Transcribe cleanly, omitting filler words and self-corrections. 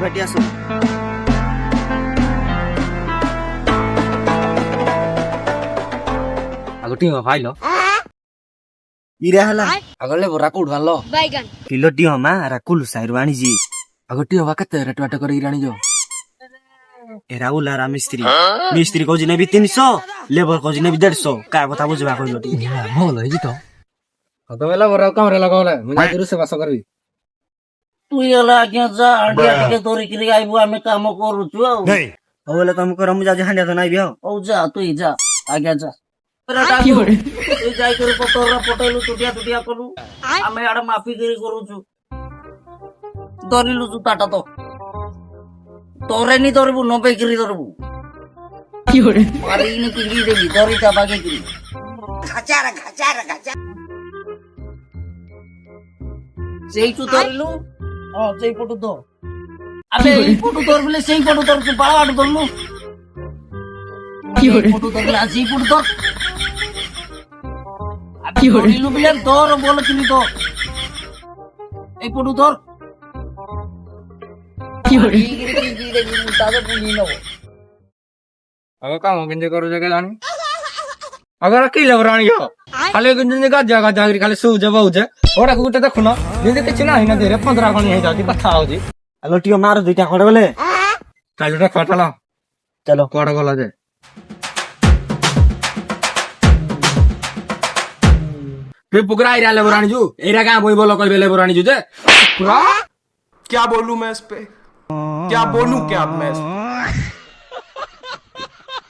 বাটি আসো আগটি ভাইল ইরা হলা আগলে বরা কোড ভালো बैगन কিলো দিও মা রাকুল সাইরু আনিজি আগটি হবা কত রেট করে ইরানি যাও এরা উলারা মিস্ত্রি মিস্ত্রি কজি নেবি 300 লেবার কজি নেবি 150 কায় কথা বুঝবা কইলো ଭଲ ହେଇଛି ତ କତ ବେଲା ବରା କାମରେ ଲଗାଉଲେ ମୁଁ ଯାଇକି ରୋଷେଇ ବାସ କରିବି তুই এলা আজ্ঞা যা আন্ডিয়া থেকে ধরিকিরি আইবো আমি কাম করুଛୁ ଆଉ ওলে তুমি কর মু যাজি হান্ডিয়া তো নাইবি ହଉ ଯା তুই যা ଆଜ୍ଞା ଯା তুই ଯାଇକରି ପତର ପଟେଇଲୁ ଟୁଟିଆ ଟୁଟିଆ କଲୁ ଆମେ ଆଡେ ମାଫିକିରି କରୁଛୁ ଧରିଲୁ ଜୁତାଟା ତ ତୋରେ ନି ଧରିବୁ ନବେକିରି ଧରିବୁ ମାରିକିନି ପିଙ୍ଗି ଦେବି ଧରିଥା ବାଗେଇକିରି ସେଇଠୁ ଧରିଲୁ ହଁ ସେଇପଟୁ ଧର ଆବେ এইপটু ধরবলে সেইপটু ধরଛୁ ବାଳବାଟୁ ଧରଲୁ এইপটু ধরলে আর সেইপটু ধর আবে ধরিলু বলে ধর বলছিলি তো এইপটু ধর ଆଗ କାମ କେମିତି କରୁଛ କେଜାଣି ଆଗର କି ଲେବରାଣି ଯ ଖାଲି ଯେମିତି ଗାଜା ଗାଜା କରି ଖାଲି ଶୋଉଛେ ବଉଛେ ଓଟାକୁ ଗୋଟେ ଦେଖୁନ ଯେମିତି କିଛି ନାହିଁ ନା ଦେହରେ 15 ଖଣି ହେଇଯାଉଛି କଥା ହଉଛି আলো টিও মার দুইটা করে বলে କାଲି ଗୋଟେ ଖଟଲ চলো କୁଆଡେ ଗଲା ଯେ ପୁକୁରା ଏଇରା ଲେବରାଣି ଯୁ ଏଇରା ଗାଁ ବହି ବୋଲ କହିବେ ଲେବରାଣି ଯୁ ଯେ क्या बोलूं मैं इस पे क्या बोलूं क्या मैं इस पे